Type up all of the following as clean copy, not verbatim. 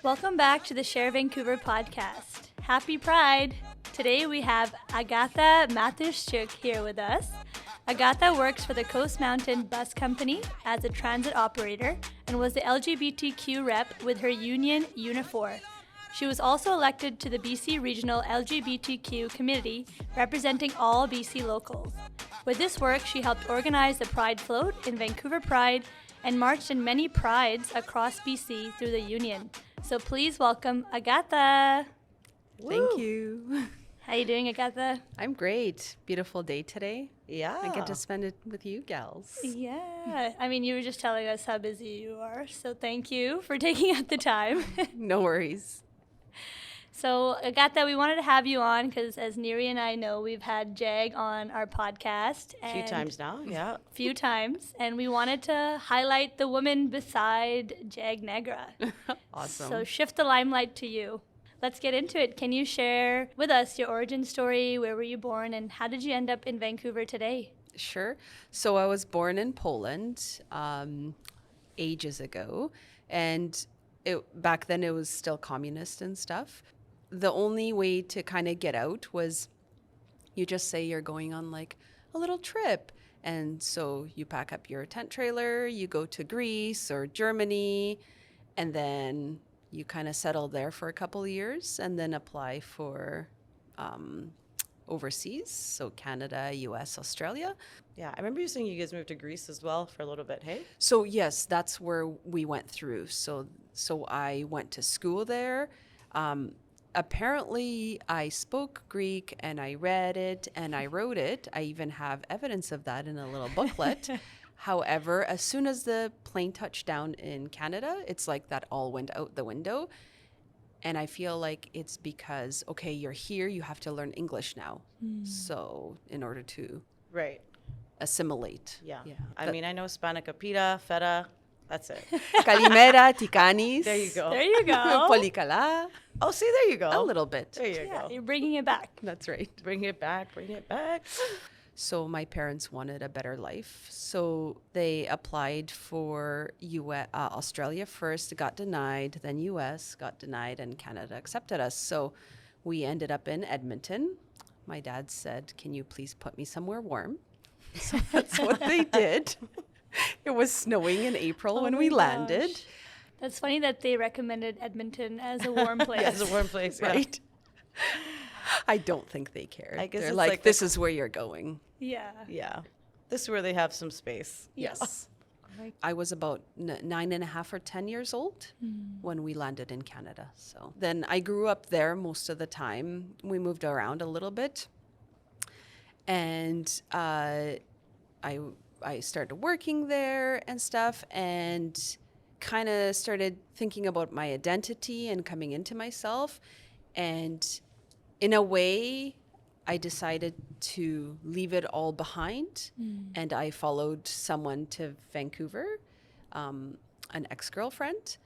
Welcome back to the Sher Vancouver podcast. Happy Pride! Today we have Agata Matyszczuk here with us. Agata works for the Coast Mountain Bus Company as a transit operator and was the LGBTQ rep with her union Unifor. She was also elected to the BC Regional LGBTQ committee representing all BC locals. With this work, she helped organize the Pride float in Vancouver Pride and marched in many prides across BC through the union. So please welcome Agata. Thank you. How you doing, Agata? I'm great. Beautiful day today. Yeah. I get to spend it with you gals. Yeah. I mean, you were just telling us how busy you are, so thank you for taking out the time. No worries. So, Agata, we wanted to have you on because, as Neri and I know, we've had Jag on our podcast. A few times now, yeah. Few times. And we wanted to highlight the woman beside Jag Nagra. Awesome. So, shift the limelight to you. Let's get into it. Can you share with us your origin story? Where were you born? And how did you end up in Vancouver today? Sure. So I was born in Poland ages ago. And back then it was still communist and stuff. The only way to kind of get out was you just say you're going on like a little trip. And so you pack up your tent trailer, you go to Greece or Germany, and then you kind of settle there for a couple of years and then apply for overseas. So Canada, US, Australia. Yeah, I remember you saying you guys moved to Greece as well for a little bit, hey? So yes, that's where we went through. So I went to school there. Apparently, I spoke Greek and I read it and I wrote it. I even have evidence of that in a little booklet. However, as soon as the plane touched down in Canada, it's like that all went out the window. And I feel like it's because, okay, you're here, you have to learn English now. So in order to Right. assimilate. Yeah. I mean, I know Spanica pita, feta. That's it. Kalimera, tikanis. There you go. There you go. Polikala. Oh, see, there you go. A little bit. There you Yeah, go. you're bringing it back. That's right. Bring it back, bring it back. So my parents wanted a better life. So they applied for Australia first, got denied, then US got denied, and Canada accepted us. So we ended up in Edmonton. My dad said, "Can you please put me somewhere warm?" So that's what they did. It was snowing in April when we landed. Gosh. That's funny that they recommended Edmonton as a warm place. Yeah, it's a warm place, yeah. Right? I don't think they cared. I guess They're it's like, like this is where you're going. Yeah. Yeah. This is where they have some space. Yes. I was about 9.5 or 10 years old when we landed in Canada. So then I grew up there most of the time. We moved around a little bit. And I started working there and stuff and kind of started thinking about my identity and coming into myself. And in a way, I decided to leave it all behind. And I followed someone to Vancouver, an ex-girlfriend.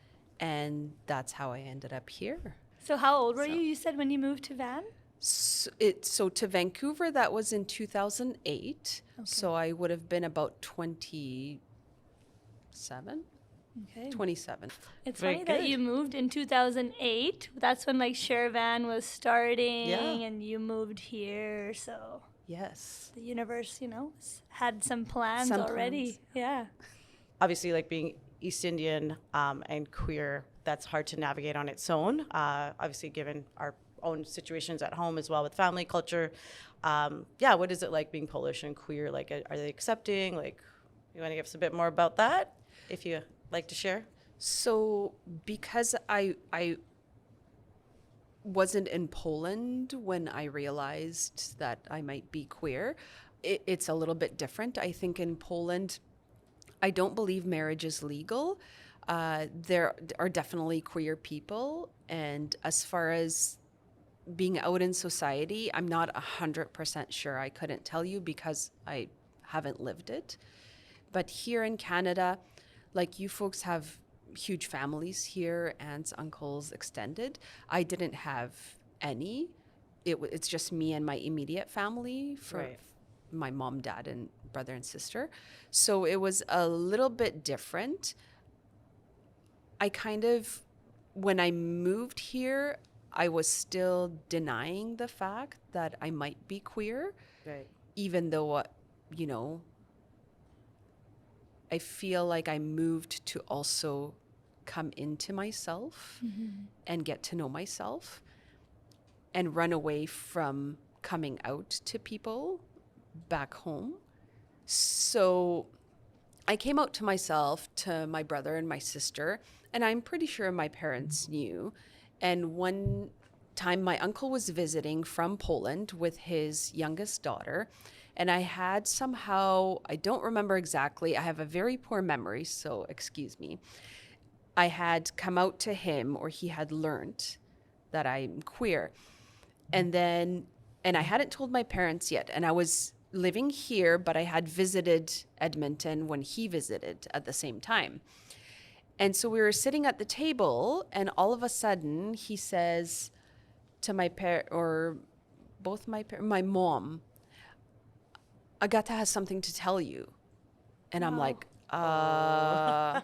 And that's how I ended up here. So how old were you said, when you moved to Van? So to Vancouver, that was in 2008. Okay. So I would have been about 27. Okay. 27. It's Very funny that good. you moved in 2008. That's when like Sher Van was starting Yeah. and you moved here. So Yes. the universe, had some plans Some already. plans. Yeah. Obviously, like being East Indian and queer, that's hard to navigate on its own. Obviously, given our own situations at home as well with family culture. What is it like being Polish and queer? Like, are they accepting? Like, you want to give us a bit more about that, if you like to share? So because I wasn't in Poland when I realized that I might be queer, it's a little bit different. I think in Poland, I don't believe marriage is legal. There are definitely queer people. And as far as being out in society, I'm not 100% sure. I couldn't tell you because I haven't lived it. But here in Canada, like you folks have huge families here, aunts, uncles, extended. I didn't have any. It's just me and my immediate family for Right. my mom, dad, and brother and sister. So it was a little bit different. I kind of when I moved here, I was still denying the fact that I might be queer, Right. even though, you know, I feel like I moved to also come into myself and get to know myself and run away from coming out to people back home. So I came out to myself, to my brother and my sister, and I'm pretty sure my parents knew. And one time my uncle was visiting from Poland with his youngest daughter, and I had somehow, I don't remember exactly, I have a very poor memory, so excuse me. I had come out to him, or he had learned that I'm queer. And I hadn't told my parents yet. And I was living here, but I had visited Edmonton when he visited at the same time. And so we were sitting at the table, and all of a sudden he says to my my mom, Agata has something to tell you. And I'm like, I'm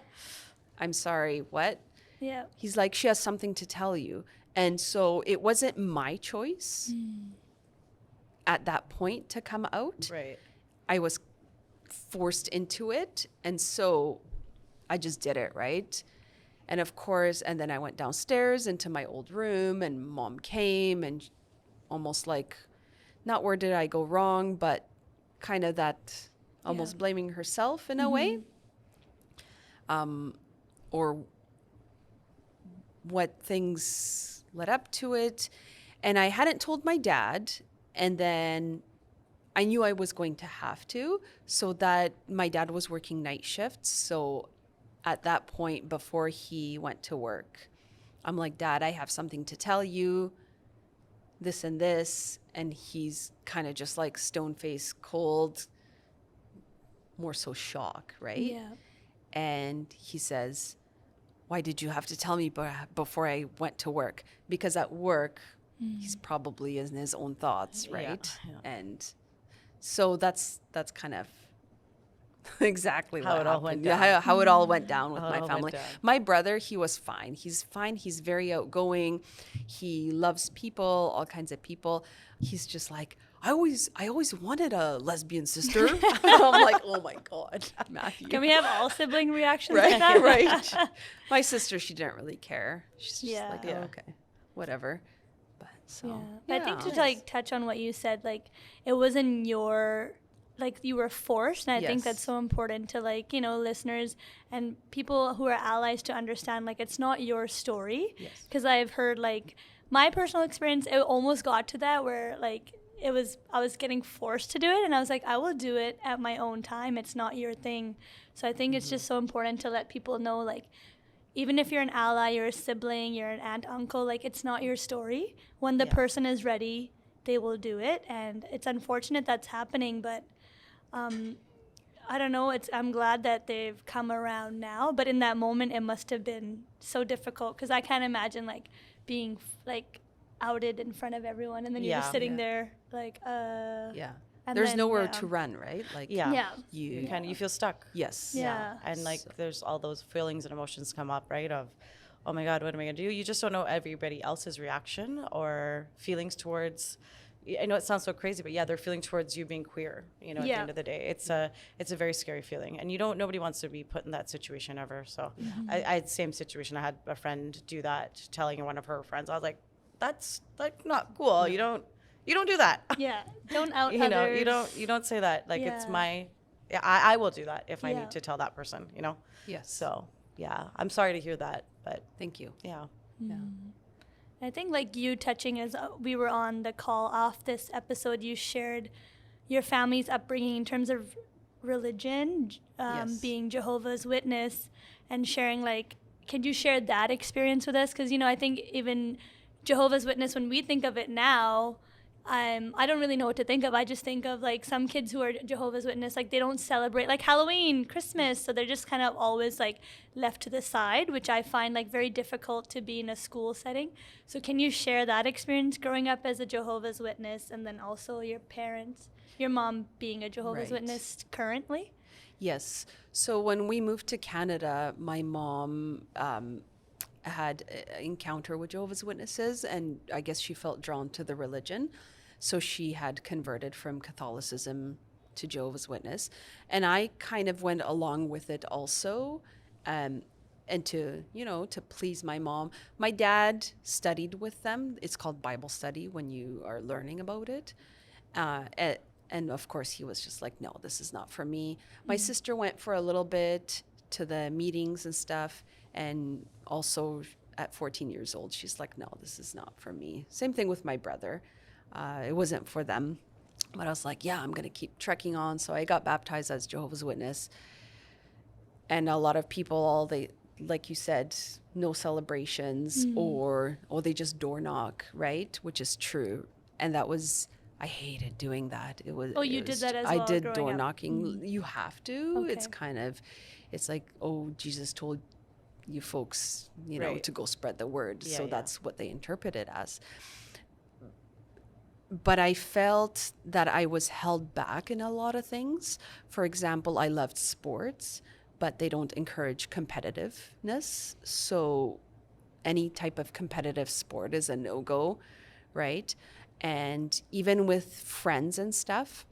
sorry, what? Yeah. He's like, she has something to tell you. And so it wasn't my choice at that point to come out. Right. I was forced into it. And so I just did it, right? And of course, and then I went downstairs into my old room, and mom came and almost like, not where did I go wrong, but kind of that almost blaming herself in a way. Or what things led up to it. And I hadn't told my dad, and then I knew I was going to have to, so that my dad was working night shifts. So at that point, before he went to work, I'm like, Dad, I have something to tell you, this and this. And he's kind of just like stone-faced, cold, more so shock, right? Yeah. And he says, why did you have to tell me before I went to work? Because at work, he's probably in his own thoughts, right? Yeah. And so that's kind of exactly How what it all happened. went Yeah, down. how it all went down with How it my all family. went down. My brother, he was fine. He's fine. He's very outgoing. He loves people, all kinds of people. He's just like, I always wanted a lesbian sister. I'm like, oh my God, Matthew. Can we have all sibling reactions Right, like that? right. My sister, she didn't really care. She's just like, Yeah. oh, okay, whatever. But so, Yeah. I think to like touch on what you said, like it wasn't your, like you were forced, and I think that's Yes. so important to like, you know, listeners and people who are allies to understand like it's not your story. Yes. Because I've heard like my personal experience, it almost got to that where like I was getting forced to do it, and I was like, I will do it at my own time. It's not your thing. So I think it's just so important to let people know, like, even if you're an ally, you're a sibling, you're an aunt, uncle, like it's not your story. When the person is ready, they will do it. And it's unfortunate that's happening, but I don't know. I'm glad that they've come around now, but in that moment, it must have been so difficult because I can't imagine like being like outed in front of everyone, and then you're just sitting there like, Yeah. and There's then, nowhere to run, right? Like, Yeah. you You feel stuck. Yes. Yeah. And like there's all those feelings and emotions come up, right? Of, oh my God, what am I gonna do? You just don't know everybody else's reaction or feelings towards. I know it sounds so crazy, but yeah, their feeling towards you being queer. You know, at the end of the day, it's a very scary feeling, and nobody wants to be put in that situation ever. So, I had the same situation. I had a friend do that, telling one of her friends. I was like, that's like not cool. You don't do that. Yeah. Don't out You know, others. you don't say that. Like it's Yeah. my. Yeah, I will do that if I Yeah. need to tell that person. You know. Yes. So yeah, I'm sorry to hear that, but Thank you. yeah. Yeah. I think like you touching as we were on the call off this episode, you shared your family's upbringing in terms of religion, Yes. being Jehovah's Witness, and sharing like, can you share that experience with us? Because, you know, I think even Jehovah's Witness, when we think of it now, I don't really know what to think of. I just think of like some kids who are Jehovah's Witness, like they don't celebrate like Halloween, Christmas, so they're just kind of always like left to the side, which I find like very difficult to be in a school setting. So can you share that experience growing up as a Jehovah's Witness, and then also your parents, your mom being a Jehovah's Right. Witness currently? Yes. So when we moved to Canada, my mom had an encounter with Jehovah's Witnesses, and I guess she felt drawn to the religion. So she had converted from Catholicism to Jehovah's Witness. And I kind of went along with it also. And to, to please my mom. My dad studied with them. It's called Bible study when you are learning about it. And of course, he was just like, no, this is not for me. My sister went for a little bit to the meetings and stuff. And also at 14 years old, she's like, no, this is not for me. Same thing with my brother. It wasn't for them. But I was like, yeah, I'm going to keep trekking on. So I got baptized as Jehovah's Witness. And a lot of people, like you said, no celebrations or they just door knock, right? Which is true. And I hated doing that. You did that as well? I did growing door up? knocking. You have to. Okay. It's like, oh, Jesus told you folks, Right. to go spread the word. Yeah, So yeah. that's what they interpret it as. But I felt that I was held back in a lot of things. For example, I loved sports, but they don't encourage competitiveness. So any type of competitive sport is a no-go, right? And even with friends and stuff,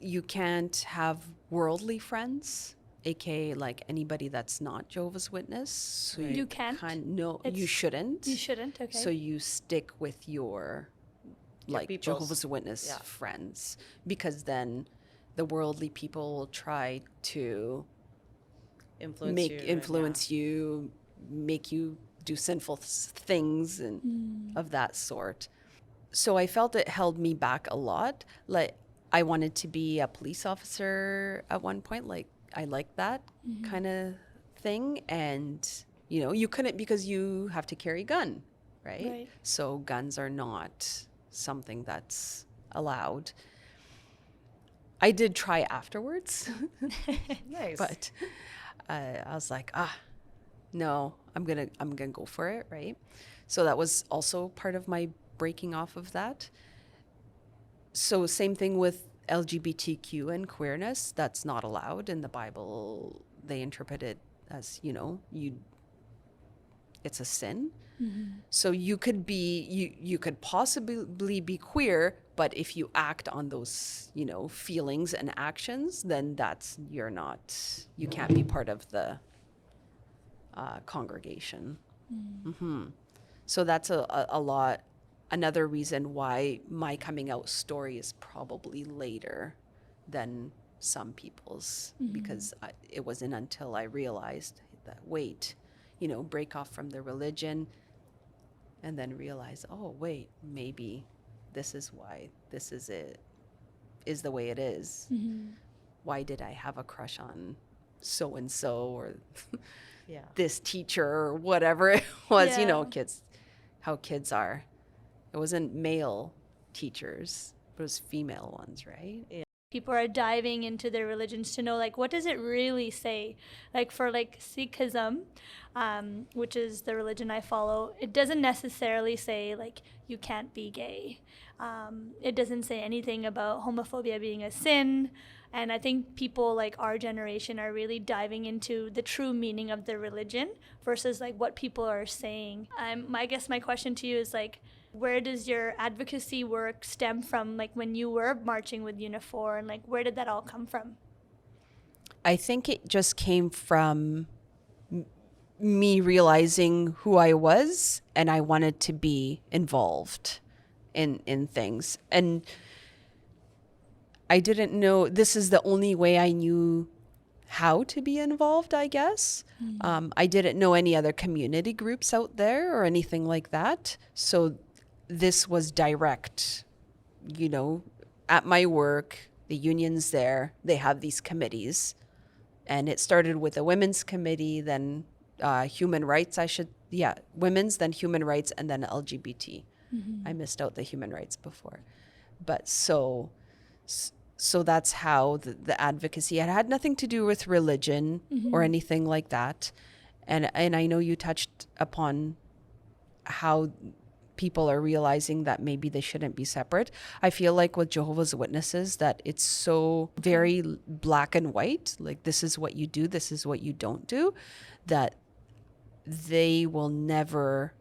you can't have worldly friends, aka like anybody that's not Jehovah's Witness. So You can't? No, you shouldn't. You shouldn't, okay. So you stick with your like people's- Jehovah's Witness yeah. friends, because then the worldly people will try to influence you, make you do sinful things and of that sort. So I felt it held me back a lot. Like I wanted to be a police officer at one point. Like I liked that kind of thing. And, you couldn't, because you have to carry a gun, right? So guns are not something that's allowed. I did try afterwards, Nice. but I was like, no, I'm gonna go for it, right? So that was also part of my breaking off of that. So same thing with LGBTQ and queerness. That's not allowed in the Bible. They interpret it as, it's a sin. So you could possibly be queer, but if you act on those, feelings and actions, then you can't be part of the congregation. So that's a lot. Another reason why my coming out story is probably later than some people's, because it wasn't until I realized that, wait, break off from the religion and then realize, oh, wait, maybe this is why this is the way it is. Why did I have a crush on so-and-so or Yeah. this teacher or whatever it was, Yeah. how kids are. It wasn't male teachers, but it was female ones, right? Yeah. People are diving into their religions to know, like, what does it really say? Like, for, like, Sikhism, which is the religion I follow, it doesn't necessarily say, like, you can't be gay. It doesn't say anything about homophobia being a sin. And I think people like our generation are really diving into the true meaning of the religion versus, like, what people are saying. I guess my question to you is, like, where does your advocacy work stem from, like, when you were marching with Unifor, and, like, where did that all come from? I think it just came from me realizing who I was, and I wanted to be involved in things. And I didn't know, this is the only way I knew how to be involved, I guess. I didn't know any other community groups out there or anything like that. So this was direct, at my work, the union's there, they have these committees. And it started with a women's committee, then human rights, women's, then human rights, and then LGBT. I missed out the human rights before. But so that's how the advocacy, it had nothing to do with religion or anything like that. And I know you touched upon how people are realizing that maybe they shouldn't be separate. I feel like with Jehovah's Witnesses that it's so very black and white, like this is what you do, this is what you don't do, that they will never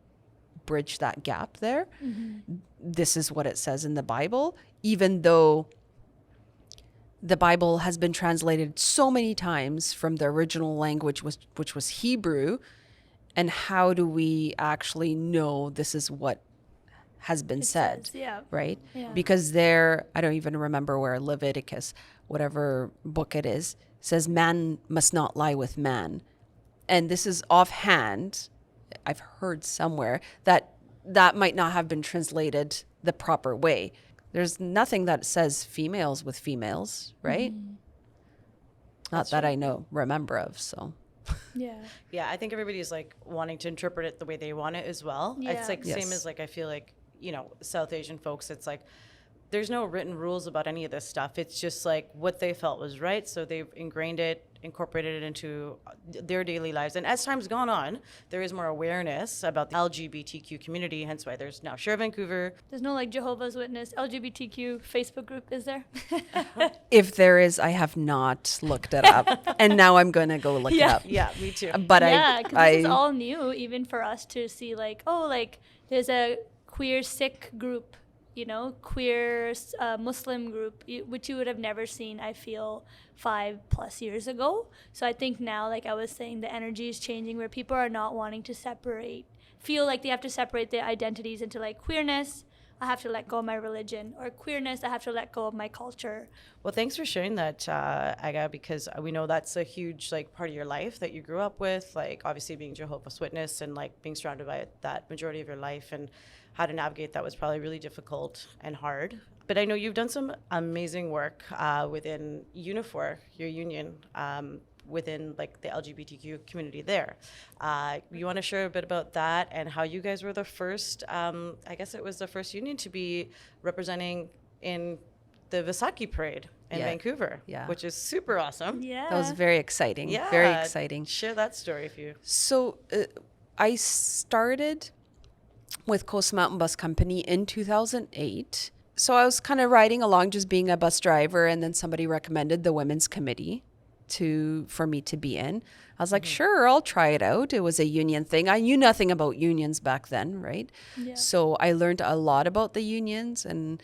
bridge that gap there. This is what it says in the Bible, even though the Bible has been translated so many times from the original language, which was Hebrew. And how do we actually know this is what has been said? Right? Yeah. Because there, I don't even remember where, Leviticus, whatever book it is, says man must not lie with man. And this is offhand, I've heard somewhere that might not have been translated the proper way. There's nothing that says females with females, right? Not that I remember of, so. Yeah, I think everybody's like wanting to interpret it the way they want it as well. It's like same as like, I feel like, South Asian folks, it's like there's no written rules about any of this stuff. It's just like what they felt was right. So they've incorporated it into their daily lives. And as time's gone on, there is more awareness about the LGBTQ community, hence why there's now Sher Vancouver. There's no like Jehovah's Witness LGBTQ Facebook group, is there? If there is, I have not looked it up. And now I'm going to go look it up. Yeah, me too. But because this is all new, even for us to see like, there's a queer Sikh group, queer Muslim group, which you would have never seen, I feel, 5+ years ago. So I think now, like I was saying, the energy is changing where people are not wanting to feel like they have to separate their identities into like queerness, I have to let go of my religion, or queerness, I have to let go of my culture. Well, thanks for sharing that, Aga, because we know that's a huge like part of your life that you grew up with, like obviously being Jehovah's Witness and like being surrounded by that majority of your life, and how to navigate that was probably really difficult and hard. But I know you've done some amazing work within Unifor, your union, within like the LGBTQ community there. You want to share a bit about that and how you guys were the first, I guess it was the first union to be representing in the Vasaiskhi Parade in Vancouver, which is super awesome. That was very exciting. Very exciting. Share that story if you. So I started with Coast Mountain Bus Company in 2008. So I was kind of riding along, just being a bus driver, and then somebody recommended the women's committee for me to be in. I was like, sure, I'll try it out. It was a union thing. I knew nothing about unions back then, right? So I learned a lot about the unions, and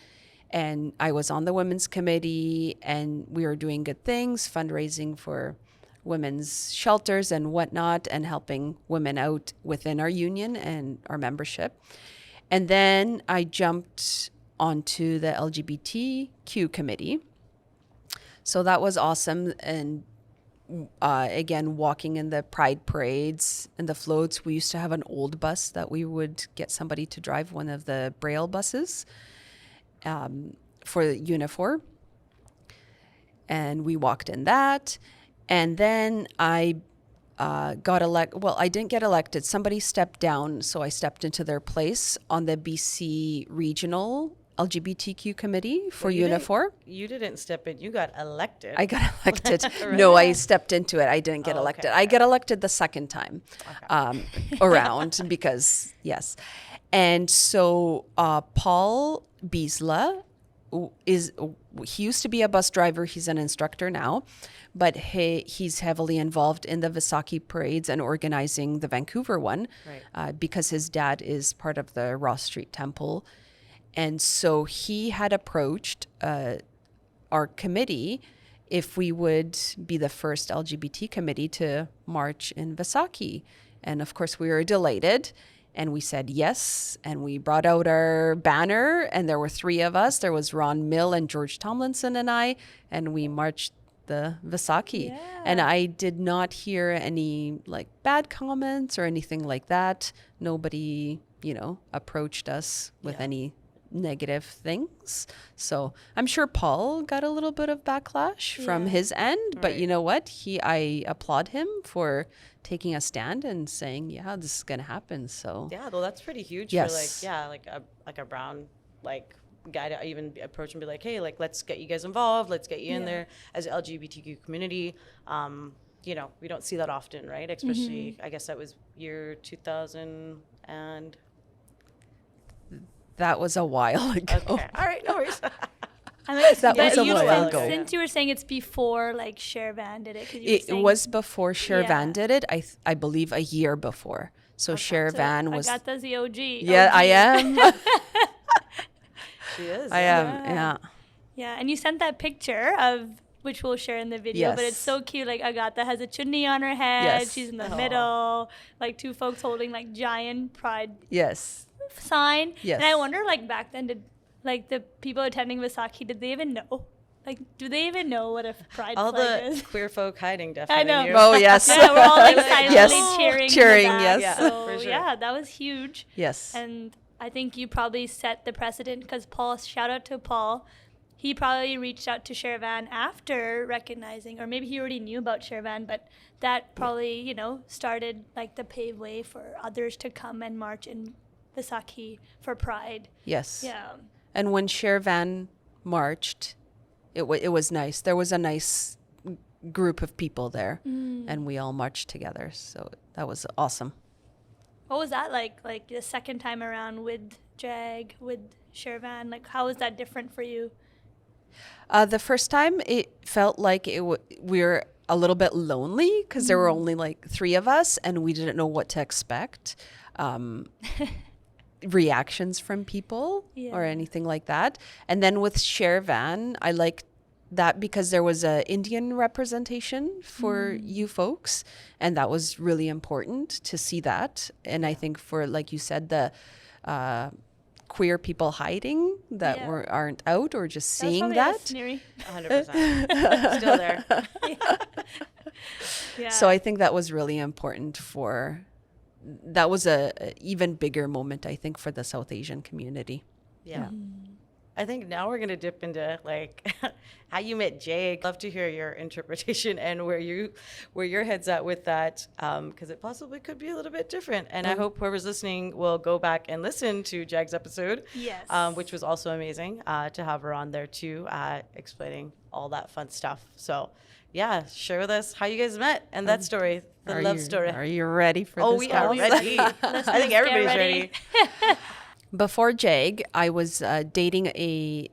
I was on the women's committee, and we were doing good things, fundraising for women's shelters and whatnot, and helping women out within our union and our membership. And then I jumped onto the LGBTQ committee. So that was awesome. And again, walking in the pride parades and the floats, we used to have an old bus that we would get somebody to drive, one of the Braille buses for Unifor. And we walked in that. And then I got elected. Well, I didn't get elected. Somebody stepped down, so I stepped into their place on the BC Regional LGBTQ committee for Unifor. You didn't step in. You got elected. I got elected. Right. No, I stepped into it. I didn't get elected. Okay. I get elected the second time around because, yes. And so Paul Biesla he used to be a bus driver. He's an instructor now, but he's heavily involved in the Vasaiskhi parades and organizing the Vancouver one, because his dad is part of the Ross Street Temple. And so he had approached our committee if we would be the first LGBT committee to march in Vasaiskhi. And of course, we were delighted. And we said yes, and we brought out our banner, and there were 3 of us. There was Ron Mill and George Tomlinson and I, and we marched the Vasaiskhi. Yeah. And I did not hear any like bad comments or anything like that. Nobody, approached us with any negative things. So I'm sure Paul got a little bit of backlash from his end, but you know what? I applaud him for taking a stand and saying, this is going to happen. So well, that's pretty huge for like a brown guy to even approach and be like, hey, let's get you guys involved. Let's get you in there as an LGBTQ community. We don't see that often, right? Especially, I guess that was year 2000 and... That was a while ago. Okay. All right, no worries. I mean, That was a you while ago. Since you were saying it's before like Sher Van did it, 'cause you were It saying, was before Sher Yeah. Van did it. I believe a year before. So Sher so Van was. Agata's the OG. Yeah, OG. I am. She is. I am. Yeah. Yeah, and you sent that picture of which we'll share in the video, but it's Yes. so cute. Like Agata has a chutney on her head. Yes. She's in the Aw. middle, like two folks holding like giant pride Yes. sign. Yes. And I wonder, like back then, did like the people attending Vasaiskhi, did they even know? Like, do they even know what a pride All flag the is? queer folk hiding definitely. know. knew. Oh yes. Yeah, we're all like silently Yes. cheering. in the Cheering, back. yes. Yeah, So, for sure. yeah, that was huge. Yes. And I think you probably set the precedent because Paul, shout out to Paul, he probably reached out to Sher Van after recognizing, or maybe he already knew about Sher Van, but that probably, started like the pave way for others to come and march in Vasaikhi for Pride. Yes. Yeah. And when Sher Van marched, it was nice. There was a nice group of people there, and we all marched together. So that was awesome. What was that like? Like the second time around with Jag, with Sher Van? Like, how was that different for you? The first time, it felt like we were a little bit lonely because there were only like 3 of us, and we didn't know what to expect. Reactions from people or Yeah. anything like that. And then with Sher Van, I liked that because there was a Indian representation for you folks, and that was really important to see that. And I think for, like you said, the queer people hiding that Yeah. aren't out or just That was seeing probably that. us, Neri. 100%. Still there. Yeah. So I think that was really important that was a even bigger moment, I think, for the South Asian community. Yeah. I think now we're gonna dip into like how you met Jake. Love to hear your interpretation and where your head's at with that, because it possibly could be a little bit different. And I hope whoever's listening will go back and listen to Jag's episode, Yes. which was also amazing to have her on there too, explaining all that fun stuff. So, yeah, share with us how you guys met and that story, the love story. Are you ready for Oh, this? we are girls? ready. I think everybody's ready. Before Jag, I was dating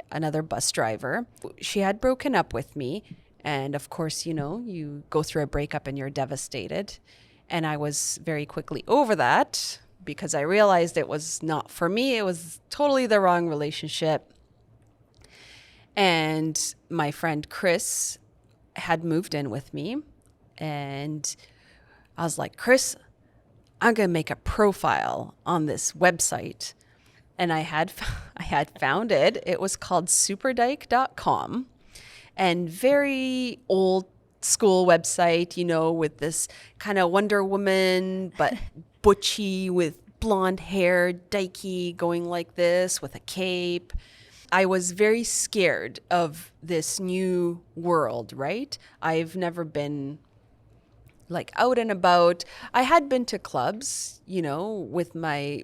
another bus driver. She had broken up with me. And of course, you go through a breakup and you're devastated. And I was very quickly over that because I realized it was not for me. It was totally the wrong relationship. And my friend Chris had moved in with me. And I was like, Chris, I'm going to make a profile on this website. And I had found it. It was called superdike.com, and very old school website, with this kind of Wonder Woman, but butchy with blonde hair, dykey going like this with a cape. I was very scared of this new world, right? I've never been like out and about. I had been to clubs, with my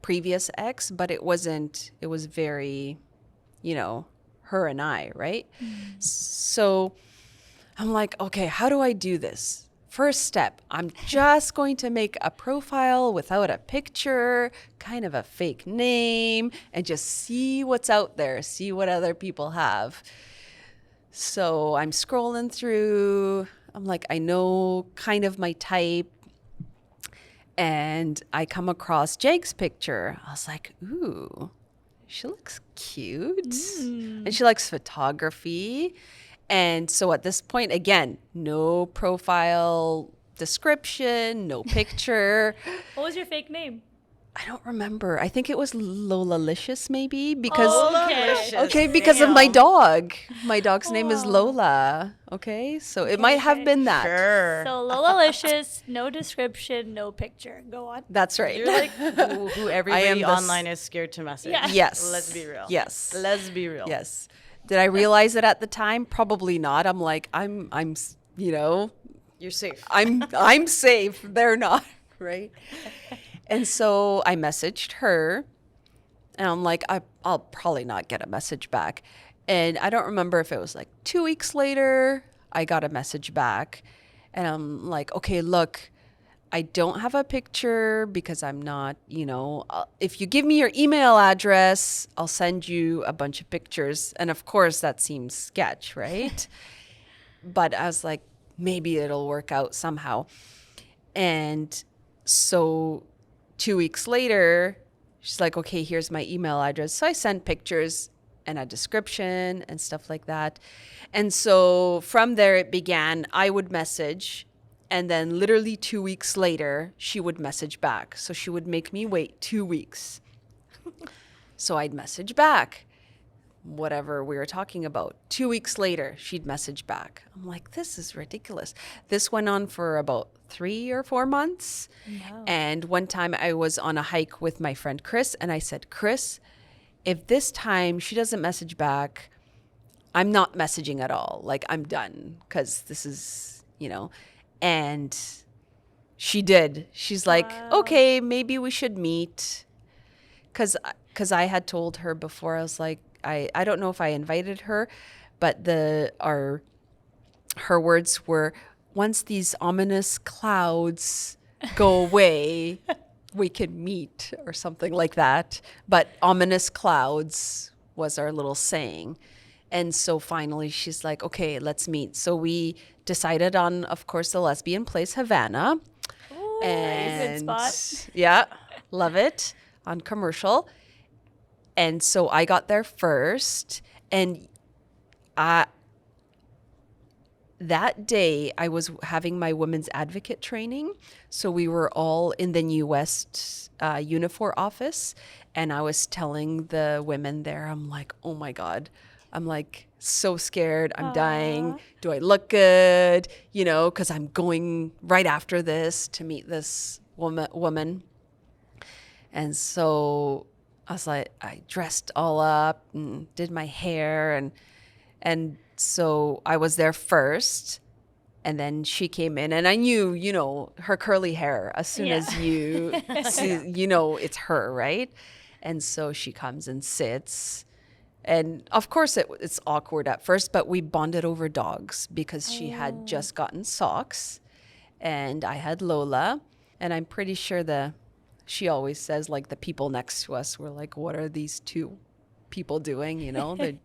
previous ex, but it was very, her and I, right? So I'm like, okay, how do I do this? First step, I'm just going to make a profile without a picture, kind of a fake name, and just see what's out there, see what other people have. So I'm scrolling through. I'm like, I know kind of my type. And I come across Jake's picture. I was like, ooh, she looks cute. And she likes photography. And so at this point, again, no profile description, no picture. What was your fake name? I don't remember. I think it was Lola-licious maybe because because of Damn. my dog. My dog's name is Lola. Okay, so it might have been that. Sure. So Lola-licious, no description, no picture. Go on. That's right. You're like who everybody the online is scared to message. Yeah. Yes. Let's be real. Yes. Let's be real. Yes. Did I realize it at the time? Probably not. I'm like, I'm You're safe. I'm safe. They're not, right? And so I messaged her, and I'm like, I'll probably not get a message back. And I don't remember if it was like 2 weeks later, I got a message back, and I'm like, okay, look, I don't have a picture because I'm not, if you give me your email address, I'll send you a bunch of pictures. And of course, that seems sketch, right? But I was like, maybe it'll work out somehow. And so 2 weeks later, she's like, okay, here's my email address. So I sent pictures and a description and stuff like that. And so from there it began. I would message, and then literally 2 weeks later, she would message back. So she would make me wait 2 weeks. So I'd message back, whatever we were talking about. 2 weeks later, she'd message back. I'm like, this is ridiculous. This went on for about 3 or 4 months. Wow. And one time I was on a hike with my friend Chris, and I said, Chris, if this time she doesn't message back, I'm not messaging at all. Like, I'm done, because this is, And she did. She's like, okay, maybe we should meet. Because I had told her before, I was like, I don't know if I invited her, but her words were, once these ominous clouds go away, we can meet, or something like that. But ominous clouds was our little saying. And so finally she's like, okay, let's meet. So we decided on, of course, the lesbian place, Havana. Ooh, And good spot. yeah, love it, on Commercial. And so I got there first, and that day I was having my women's advocate training. So we were all in the New West Unifor office, and I was telling the women there, I'm like, oh my God, I'm like so scared. I'm dying. Do I look good? Because I'm going right after this to meet this woman. And so I was like, I dressed all up and did my hair, and so I was there first, and then she came in, and I knew, her curly hair, as soon as you see, it's her, right? And so she comes and sits, and of course it's awkward at first, but we bonded over dogs, because she had just gotten Socks, and I had Lola, and I'm pretty sure she always says, like, the people next to us were like, what are these two people doing?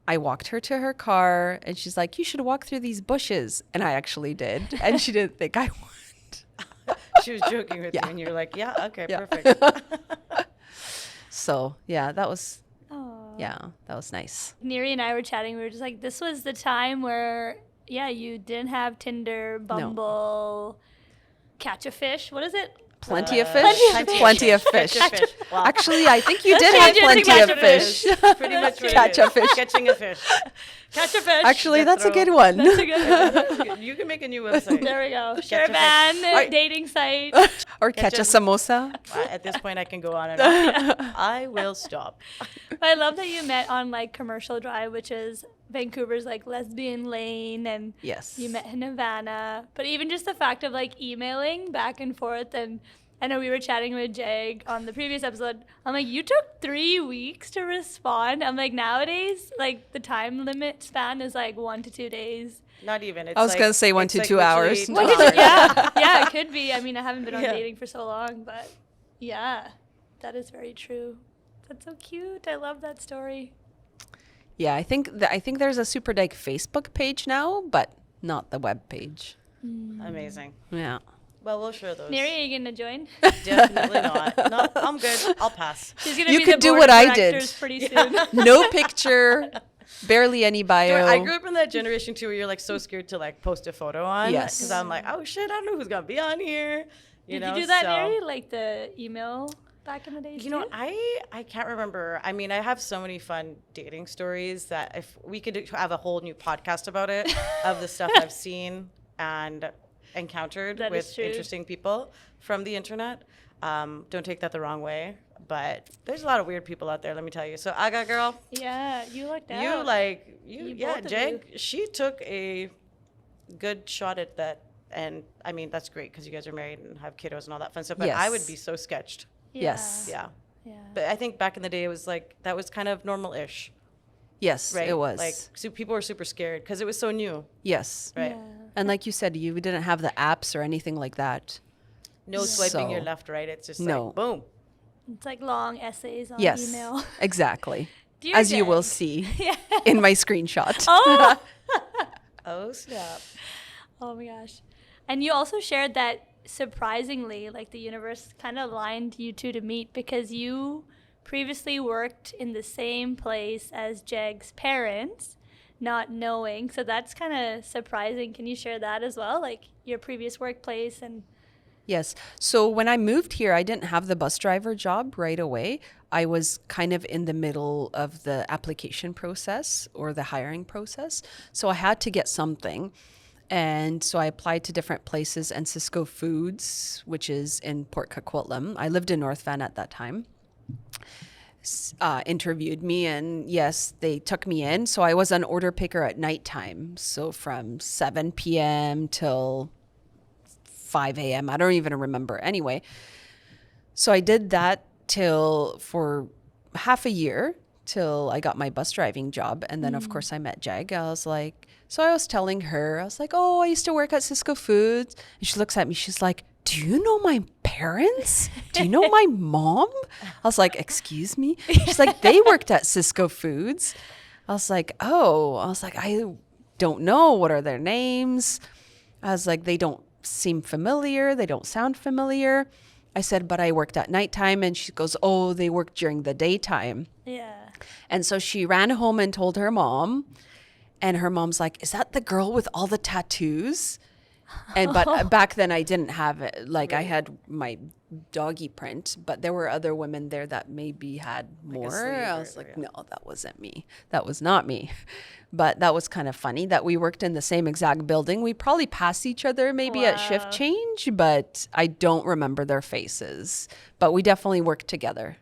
I walked her to her car, and she's like, you should walk through these bushes. And I actually did. And she didn't think I would. She was joking with you, and you're like, yeah, okay, Yeah. perfect. So, yeah, that was Aw. nice. Neri and I were chatting. We were just like, this was the time where, you didn't have Tinder, Bumble, Catch a Fish. What is it? Plenty of fish. Plenty of fish. Wow. Actually, I think you did Let's have change it to plenty catch of a fish. Pretty much what Catch it a is. fish. Catching a fish. Catch a Fish. Actually, that's a throw. good one. That's a good one. You can make a new website. There we go. Catch Sher a Van, dating site. Or catch a samosa. At this point, I can go on and on. I will stop. But I love that you met on like Commercial Drive, which is Vancouver's like lesbian lane, and Yes. you met in Havana. But even just the fact of like emailing back and forth, and I know we were chatting with Jag on the previous episode. I'm like, you took 3 weeks to respond. I'm like, nowadays, like the time limit span is like 1 to 2 days. Not even. It's I was like, gonna say 1 it's to like 2 hours. literally 2 hours. Yeah, it could be. I mean, I haven't been on Yeah. dating for so long, but yeah, that is very true. That's so cute. I love that story. Yeah, I think there's a Super Dyke Facebook page now, but not the web page. Amazing. Yeah. Well, we'll share those. Neri, are you gonna join? Definitely not. No, I'm good. I'll pass. She's gonna You be could the do board what of I did. directors pretty soon. No picture, barely any bio. I grew up in that generation too, where you're like so scared to like post a photo on. Yes. Because I'm like, oh shit, I don't know who's gonna be on here. Did you do that, Neri? Like the email back in the day? You know, too? I can't remember. I mean, I have so many fun dating stories that if we could have a whole new podcast about it, of the stuff I've seen and encountered That is with true. interesting people from the internet. Don't take that the wrong way, but there's a lot of weird people out there, let me tell you. So Aga girl, Yeah, you lucked out. you both of Jag, she took a good shot at that. And I mean, that's great because you guys are married and have kiddos and all that fun stuff. But I would Yes. be so sketched. Yes. Yeah. Yeah. But I think back in the day, it was like, that was kind of normal-ish, Yes, right? it was. Like, so people were super scared because it was so new, yes. right? Yeah. And like you said, you didn't have the apps or anything like that. No swiping your So- left, right. It's just No. like, boom. It's like long essays on Yes, email. exactly. Dear As you will Jag. see Yeah. in my screenshot. Oh! Oh, snap. Oh my gosh. And you also shared that surprisingly, like the universe kind of aligned you two to meet because you previously worked in the same place as Jag's parents, not knowing. So that's kind of surprising. Can you share that as well? Like your previous workplace and Yes. So when I moved here, I didn't have the bus driver job right away. I was kind of in the middle of the application process or the hiring process. So I had to get something. And so I applied to different places, and Cisco Foods, which is in Port Coquitlam. I lived in North Van at that time. Interviewed me, and yes, they took me in. So I was an order picker at nighttime. So from 7 p.m. till 5 a.m. I don't even remember. Anyway, so I did that for half a year till I got my bus driving job. And then, of course, I met Jag. I was like, so I was telling her, I was like, oh, I used to work at Cisco Foods. And she looks at me. She's like, do you know my parents? Do you know my mom? I was like, excuse me? She's like, they worked at Cisco Foods. I was like, oh. I was like, I don't know. What are their names? I was like, they don't seem familiar. They don't sound familiar. I said, but I worked at nighttime. And she goes, oh, they worked during the daytime. yeah. And so she ran home and told her mom. And her mom's like, is that the girl with all the tattoos? And but back then I didn't have it. Like I had my doggy print, but there were other women there that maybe had more. sleeve I or- was like, yeah. no, that wasn't me. That was not me. But that was kind of funny that we worked in the same exact building. We probably passed each other maybe at Wow. shift change, but I don't remember their faces. But we definitely worked together.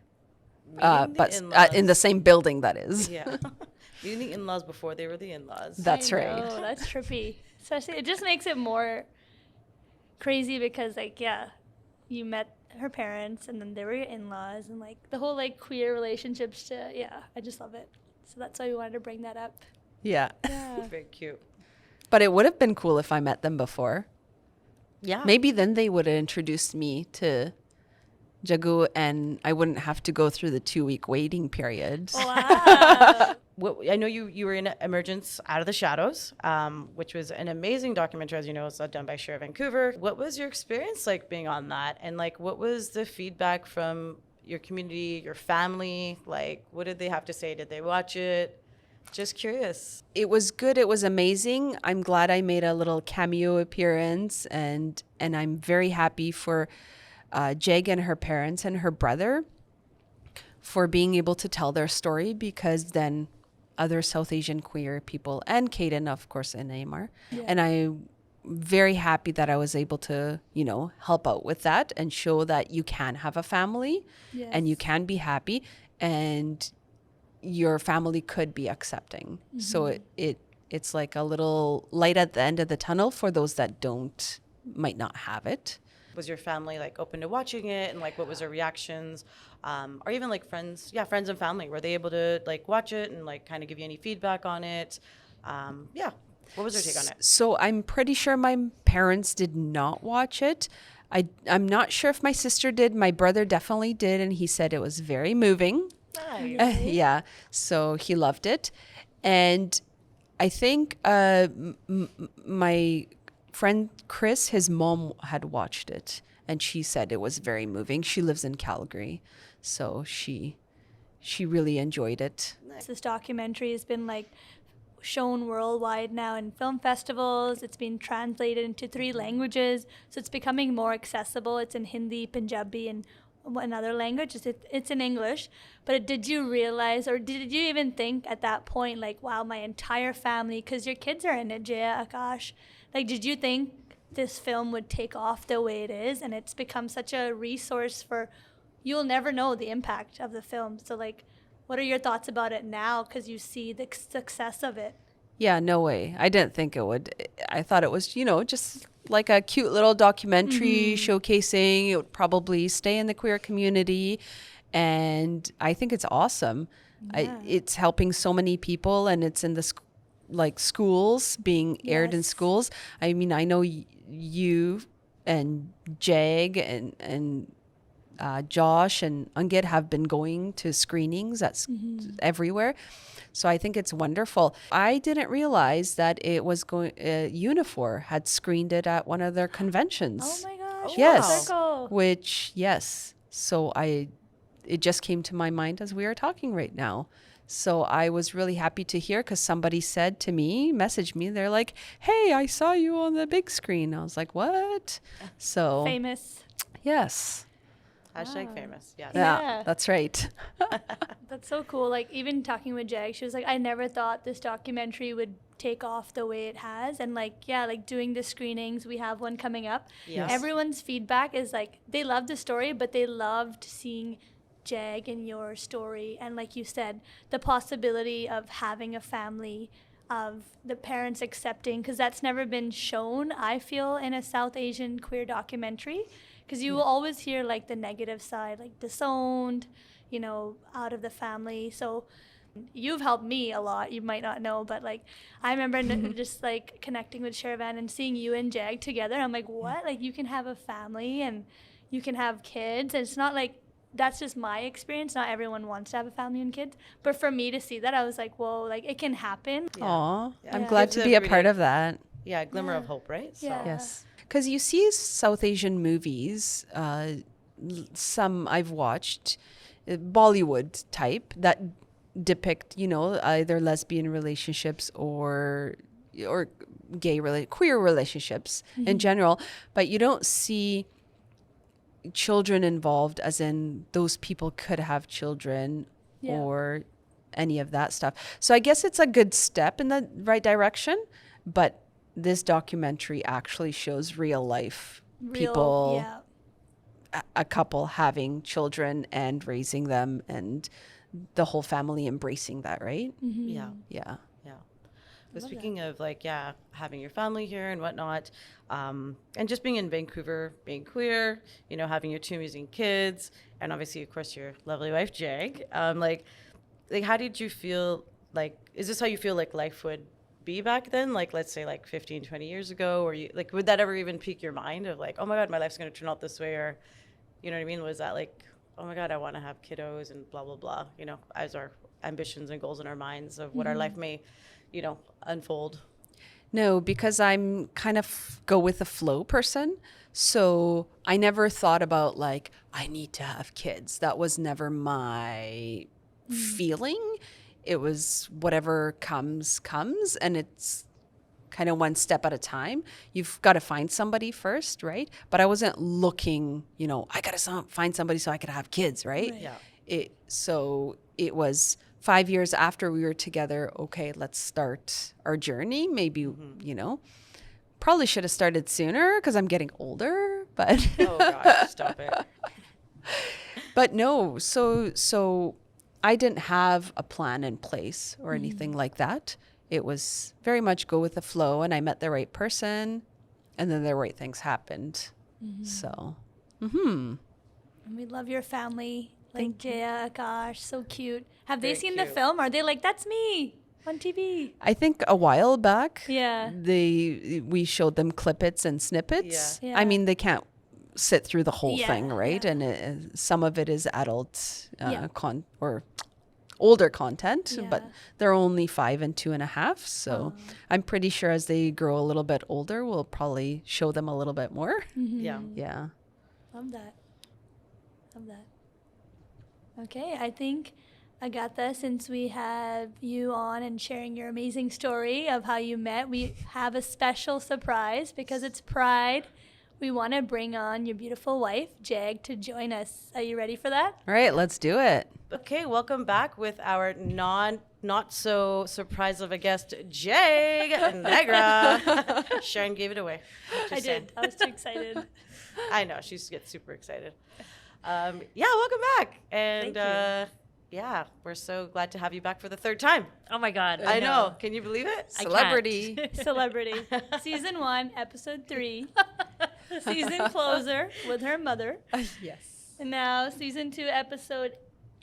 Meeting the But in-laws. in the same building, that is. Yeah. Meeting the in-laws before they were the in-laws. That's I right. know, that's trippy. Especially, it just makes it more crazy because, like, yeah, you met her parents and then they were your in-laws and, like, the whole, like, queer relationships to, yeah, I just love it. So that's why we wanted to bring that up. Yeah. Yeah. Very cute. But it would have been cool if I met them before. Yeah. Maybe then they would have introduced me to Jagu and I wouldn't have to go through the 2-week waiting period. Wow. I know you were in Emergence Out of the Shadows, which was an amazing documentary, as you know, it's done by Sher Vancouver. What was your experience like being on that? And like, what was the feedback from your community, your family? Like, what did they have to say? Did they watch it? Just curious. It was good. It was amazing. I'm glad I made a little cameo appearance and I'm very happy for Jeg and her parents and her brother for being able to tell their story because then other South Asian queer people and Kaden, of course, and Amar. Yeah. And I'm very happy that I was able to, help out with that and show that you can have a family and you Yes. can be happy and your family could be accepting. So it's like a little light at the end of the tunnel for those that might not have it. Was your family like open to watching it, and like what was their reactions, or even like friends and family, were they able to like watch it and like kind of give you any feedback on it? What was their take on it? So I'm pretty sure my parents did not watch it. I'm not sure if my sister did. My brother definitely did, and he said it was very moving. Nice. Yeah, so he loved it. And I think my friend Chris, his mom had watched it, and she said it was very moving. She lives in Calgary, so she really enjoyed it. This documentary has been like shown worldwide now in film festivals. It's been translated into 3 languages, so it's becoming more accessible. It's in Hindi, Punjabi, and another language. It's in English. But did you realize, or did you even think at that point, like, wow, my entire family, because your kids are in it, Jaya, Akash, like, did you think this film would take off the way it is? And it's become such a resource for, you'll never know the impact of the film. So, like, what are your thoughts about it now? Because you see the success of it. Yeah, no way. I didn't think it would. I thought it was, just like a cute little documentary showcasing. It would probably stay in the queer community. And I think it's awesome. Yeah. It's helping so many people, and it's in the schools, being aired in Yes. schools. I mean, I know you and Jag and Josh and Ungit have been going to screenings everywhere. So I think it's wonderful. I didn't realize that it was going. Unifor had screened it at one of their conventions. Oh my gosh! Yes, Wow. which yes. So it just came to my mind as we are talking right now. So I was really happy to hear because somebody said to me, messaged me, they're like, "Hey, I saw you on the big screen." I was like, "What?" So Famous. yes. Hashtag famous. Yes. Yeah. That's right. That's so cool. Like, even talking with Jag, she was like, I never thought this documentary would take off the way it has. And like, yeah, like doing the screenings, we have one coming up. Yes. Everyone's feedback is like, they loved the story, but they loved seeing Jag and your story. And like you said, the possibility of having a family, of the parents accepting, because that's never been shown, I feel, in a South Asian queer documentary. Because you will always hear like the negative side, like disowned, you know, out of the family. So you've helped me a lot. You might not know, but like I remember just like connecting with Shervan and seeing you and Jag together. I'm like, what? Like you can have a family and you can have kids. And it's not like, that's just my experience. Not everyone wants to have a family and kids. But for me to see that, I was like, whoa, like it can happen. Aw, Yeah. I'm glad Gives to be a everybody- part of that. Yeah, glimmer of hope, right? Yeah. Yes. Because you see South Asian movies, some I've watched, Bollywood type, that depict, you know, either lesbian relationships or queer relationships in general. But you don't see children involved as in those people could have children or any of that stuff. So I guess it's a good step in the right direction, but this documentary actually shows real life people, a couple having children and raising them and the whole family embracing that, right? Yeah. Yeah. Yeah. But speaking of like, yeah, having your family here and whatnot, and just being in Vancouver, being queer, you know, having your two amazing kids, and obviously, of course, your lovely wife, Jag, like how did you feel, like, is this how you feel like life would be back then? Like, let's say like 15, 20 years ago, or you, like, would that ever even pique your mind of like, oh my God, my life's going to turn out this way? Or, you know what I mean? Was that like, oh my God, I want to have kiddos and blah, blah, blah, you know, as our ambitions and goals in our minds of what our life may, you know, unfold? No, because I'm kind of go with the flow person. So I never thought about like, I need to have kids. That was never my feeling. It was whatever comes, and it's kind of one step at a time. You've got to find somebody first, right? But I wasn't looking, you know, I got to find somebody so I could have kids, right? Yeah. So it was 5 years after we were together, okay, let's start our journey. Maybe, you know, probably should have started sooner because I'm getting older, but. Oh gosh, stop it. But no, so I didn't have a plan in place or anything like that. It was very much go with the flow, and I met the right person, and then the right things happened. So, And we love your family. Like Jaya, Akash, so cute. Have they Very seen the cute. film? Are they like, that's me on TV? I think a while back, Yeah. we showed them clippets and snippets. Yeah. I mean, they can't sit through the whole Yeah, thing, right? yeah. And some of it is adult Yeah. or older content, but Yeah. they're only 5 and 2.5. So I'm pretty sure as they grow a little bit older, we'll probably show them a little bit more. Yeah. Yeah. Love that. Love that. Okay, I think, Agata, since we have you on and sharing your amazing story of how you met, we have a special surprise because it's Pride. We want to bring on your beautiful wife, Jag, to join us. Are you ready for that? All right, let's do it. Okay, welcome back with our not so surprise of a guest, Jag Nagra. Sharon gave it away. Just I saying. did. I was too excited. I know, she gets super excited. Yeah, welcome back. And Thank yeah, we're so glad to have you back for the third time. Oh my God. I know. Can you believe it? I can't. Celebrity. Celebrity. Season 1, episode 3. Season closer with her mother. Yes. And now season 2, episode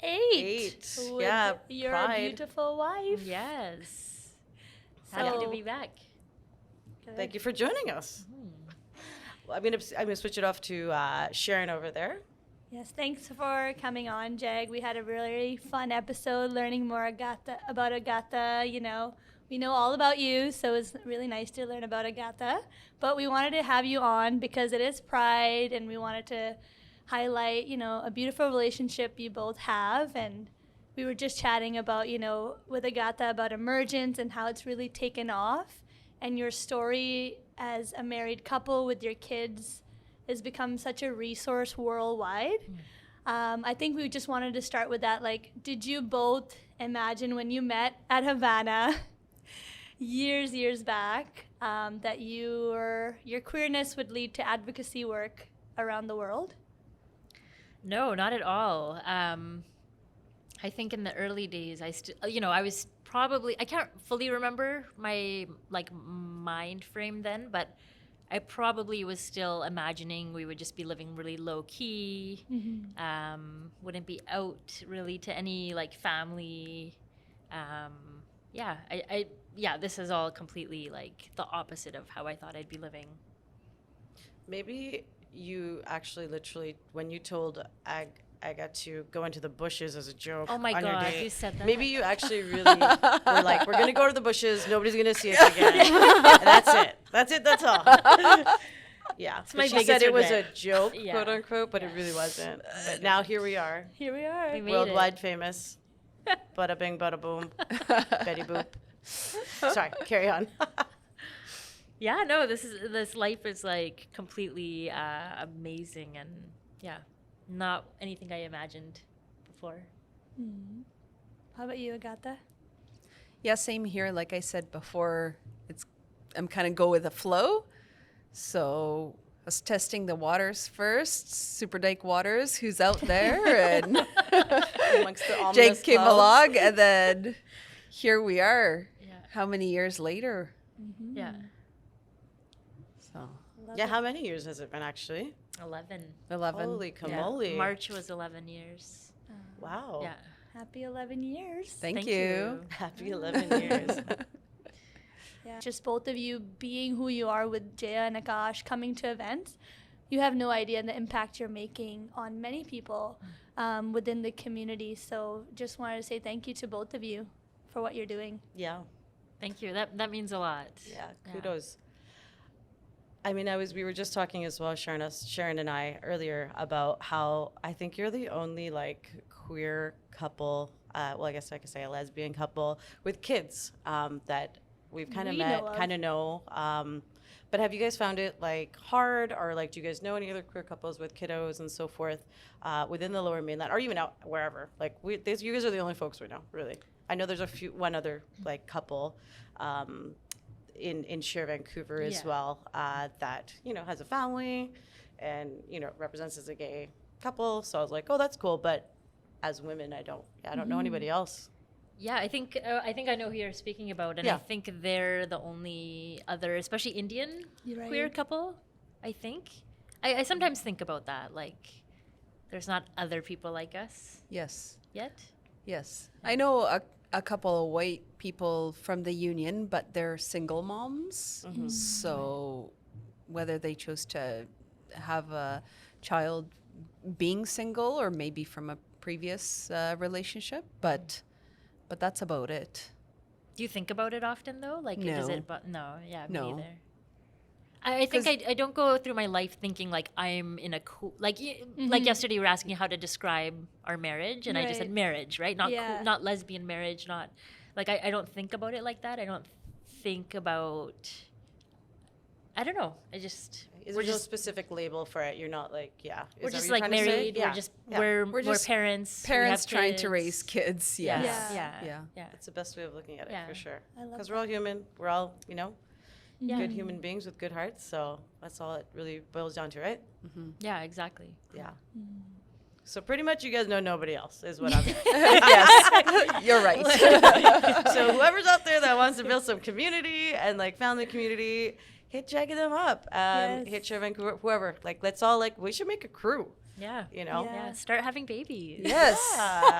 8. 8. With Yeah, your Pride. beautiful wife. Yes. Happy So- to be back. Thank you for joining us. I'm gonna switch it off to Sharon over there. Yes, thanks for coming on, Jag. We had a really fun episode learning more about Agata. You know, we know all about you, so it's really nice to learn about Agata. But we wanted to have you on because it is Pride, and we wanted to highlight, you know, a beautiful relationship you both have. And we were just chatting about, you know, with Agata about emergence and how it's really taken off. And your story as a married couple with your kids has become such a resource worldwide. I think we just wanted to start with that. Like, did you both imagine when you met at Havana years back that your queerness would lead to advocacy work around the world? No, not at all. I think in the early days, I was probably, I can't fully remember my mind frame then, but I probably was still imagining we would just be living really low key, wouldn't be out really to any like family. This is all completely like the opposite of how I thought I'd be living. Maybe you actually literally, when you told Aga to go into the bushes as a joke. Oh my on God, your date, you said that. Maybe you actually really were like, we're going to go to the bushes. Nobody's going to see us again. And that's it. That's all. Yeah. my She biggest said it was a regret. joke, Yeah. quote unquote, but it really wasn't. But now here we are. Here we are. We made Worldwide famous. Bada bing, bada boom. Betty boop. Sorry, carry on. Yeah, no, this life is like completely amazing and not anything I imagined before. How about you, Agata? Yeah, same here. Like I said before, I'm kind of go with the flow. So I was testing the waters first, Super Dyke Waters, who's out there, and Amongst the ominous Jake came clouds. along, and then here we are. Yeah. How many years later? Yeah. So Yeah, how many years has it been actually? 11. 11. Holy Yeah. camoli. March was 11 years. Wow. Yeah. Happy 11 years. Thank you. Happy 11 years. Yeah. Just both of you being who you are with Jaya and Akash, coming to events, you have no idea the impact you're making on many people within the community. So just wanted to say thank you to both of you for what you're doing. Yeah. Thank you. That means a lot. Yeah, kudos. I mean, we were just talking as well, Sharon and I earlier about how I think you're the only like queer couple, well, I guess I could say a lesbian couple with kids that we've kind of We met, know of. kind of know. But have you guys found it like hard, or like do you guys know any other queer couples with kiddos and so forth within the Lower Mainland, or even out wherever? Like you guys are the only folks we know, really. I know there's one other like couple. In Sher, Vancouver as well, that, you know, has a family and, you know, represents as a gay couple. So I was like, oh, that's cool. But as women, I don't know anybody else. Yeah, I think I know who you're speaking about, and Yeah. I think they're the only other, especially Indian You're right. queer couple. I think I sometimes think about that. Like, there's not other people like us Yes. yet. Yes. I know a couple of white people from the union, but they're single moms. So whether they chose to have a child being single or maybe from a previous relationship, but that's about it. Do you think about it often though? Like, does No. it? But no, yeah, me No. neither. I think I don't go through my life thinking like I'm in a cool like yesterday you were asking how to describe our marriage, and I just said Right. marriage, right? Not Yeah. cool, not lesbian marriage, not like I don't think about it like that. I don't think about. I don't know. Is there no specific label for it? You're not like, yeah. Is we're that just what like you're trying to say? married. Yeah. We're just Yeah. we're just parents. we Parents have trying to kids. raise kids. Yeah, Yes. yeah, Yeah. yeah. That's the best way of looking at it, Yeah. for sure. I love Because we're all human. We're all, you know, Yeah. good human beings with good hearts. So that's all it really boils down to, right? Yeah, exactly. Yeah. So pretty much you guys know nobody else is what I'm saying. Yes. You're right. So whoever's out there that wants to build some community and like family community, hit Jagged them up. Yes. Hit Sher Vancouver, whoever. Like, let's all like, we should make a crew, Yeah. you know? Yeah. Yeah. Start having babies. Yes.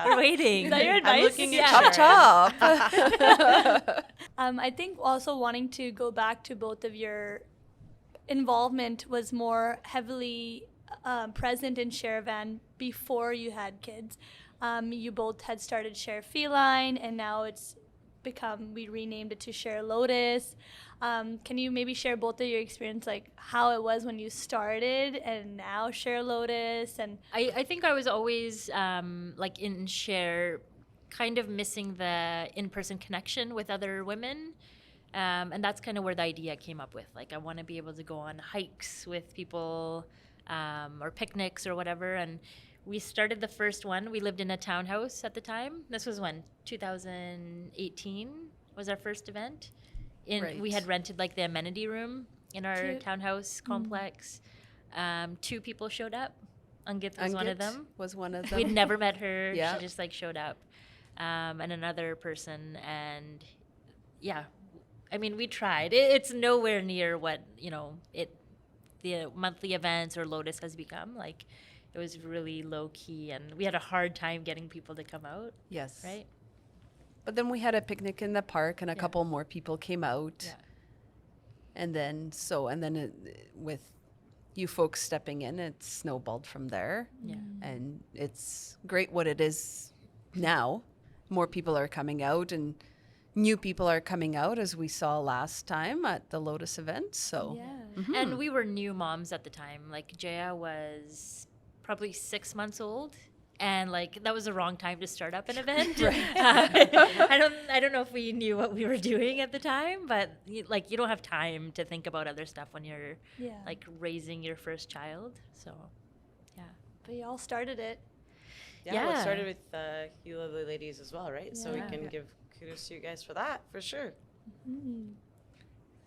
We're waiting. Is that your I'm advice? looking at Yeah. Chop Sharon. chop. I think also wanting to go back to both of your involvement was more heavily present in Sher Van before you had kids. You both had started Sher Feline, and now we renamed it to Sher Lotus. Can you maybe share both of your experience, like how it was when you started and now Sher Lotus? And I think I was always like in Sher, kind of missing the in-person connection with other women. And that's kind of where the idea came up with. Like, I want to be able to go on hikes with people or picnics or whatever. And we started the first one. We lived in a townhouse at the time. This was when? 2018 was our first event. Right. We had rented like the amenity room in our Cute. townhouse complex. 2 people showed up. Angit was one of them. Was one of them. We'd never met her. Yeah. She just like showed up. And another person. And yeah, I mean, we tried. It's nowhere near what, the monthly events or Lotus has become. Like, it was really low key, and we had a hard time getting people to come out. Yes. Right? But then we had a picnic in the park, and a Yeah. couple more people came out. Yeah. And then with you folks stepping in, it snowballed from there. Yeah. And it's great what it is now. More people are coming out, and new people are coming out, as we saw last time at the Lotus event. So yeah. And we were new moms at the time. Like, Jaya was probably 6 months old. And like, that was the wrong time to start up an event. I don't know if we knew what we were doing at the time, but you don't have time to think about other stuff when you're Yeah. like raising your first child. So, yeah. But you all started it. Yeah, well, it Yeah. started with you lovely ladies as well, right? So we Yeah. can give kudos to you guys for that, for sure.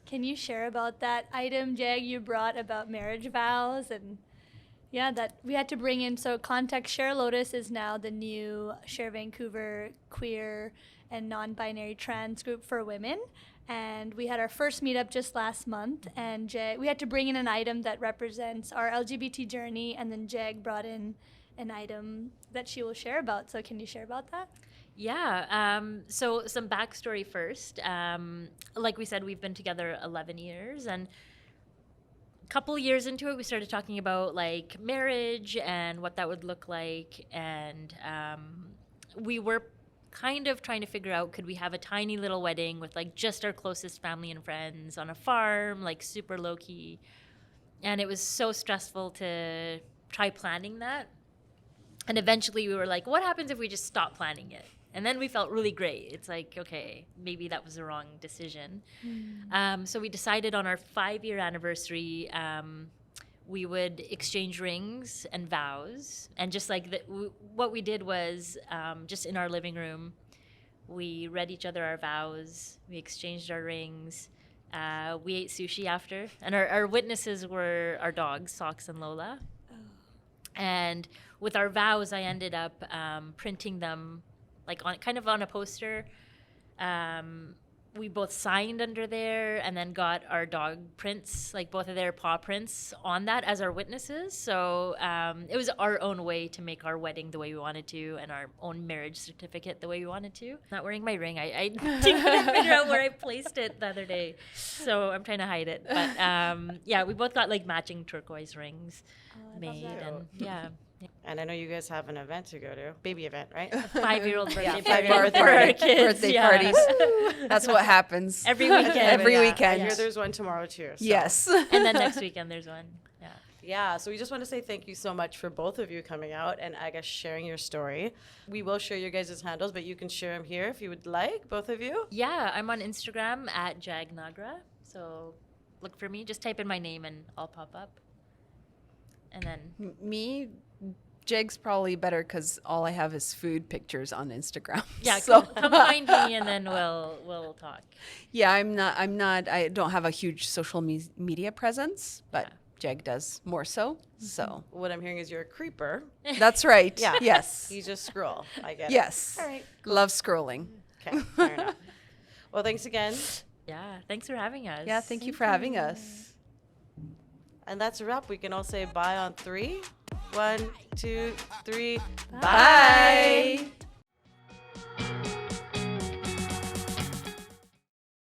Can you share about that item, Jag, you brought about marriage vows? And yeah, that we had to bring in. So context, Sher Lotus is now the new Sher Vancouver queer and non-binary trans group for women. And we had our first meetup just last month, and we had to bring in an item that represents our LGBT journey, and then Jag brought in an item that she will share about. So can you share about that? Yeah. So some backstory first. Like we said, we've been together 11 years, and a couple years into it, we started talking about like marriage and what that would look like. And we were kind of trying to figure out, could we have a tiny little wedding with like just our closest family and friends on a farm, like super low key. And it was so stressful to try planning that. And eventually we were like, what happens if we just stop planning it? And then we felt really great. It's like, okay, maybe that was the wrong decision. So we decided on our 5-year anniversary, we would exchange rings and vows. And just like what we did was just in our living room, we read each other our vows. We exchanged our rings. We ate sushi after. And our witnesses were our dogs, Socks and Lola. And with our vows, I ended up printing them like on a poster. We both signed under there, and then got our dog prints, like both of their paw prints on that as our witnesses. So it was our own way to make our wedding the way we wanted to, and our own marriage certificate the way we wanted to. Not wearing my ring. I couldn't figure out where I placed it the other day, so I'm trying to hide it. But yeah, we both got like matching turquoise rings made, and yeah. And I know you guys have an event to go to, baby event, right? 5-year-old birthday Yeah, party 5-year-old for our birthday kids. birthday yeah. parties. That's what happens. Every weekend. Every I weekend. hear there's one tomorrow too. So. Yes. And then next weekend there's one. Yeah. Yeah, so we just want to say thank you so much for both of you coming out and I guess sharing your story. We will share your guys' handles, but you can share them here if you would like, both of you. Yeah, I'm on Instagram at Jag Nagra. So look for me. Just type in my name and I'll pop up. And then Me, Jag's probably better because all I have is food pictures on Instagram. yeah, So come find me and then we'll talk. yeah, I don't have a huge social media presence, but Jag does more so. So What I'm hearing is you're a creeper. that's right. Yeah. Yes. You just scroll. I get it. Yes. All right. Love scrolling. Okay, fair enough. Well, thanks again. Yeah, thanks for having us. Yeah, thank you for having us. And that's a wrap. We can all say bye on 3. 1, 2, 3. Bye.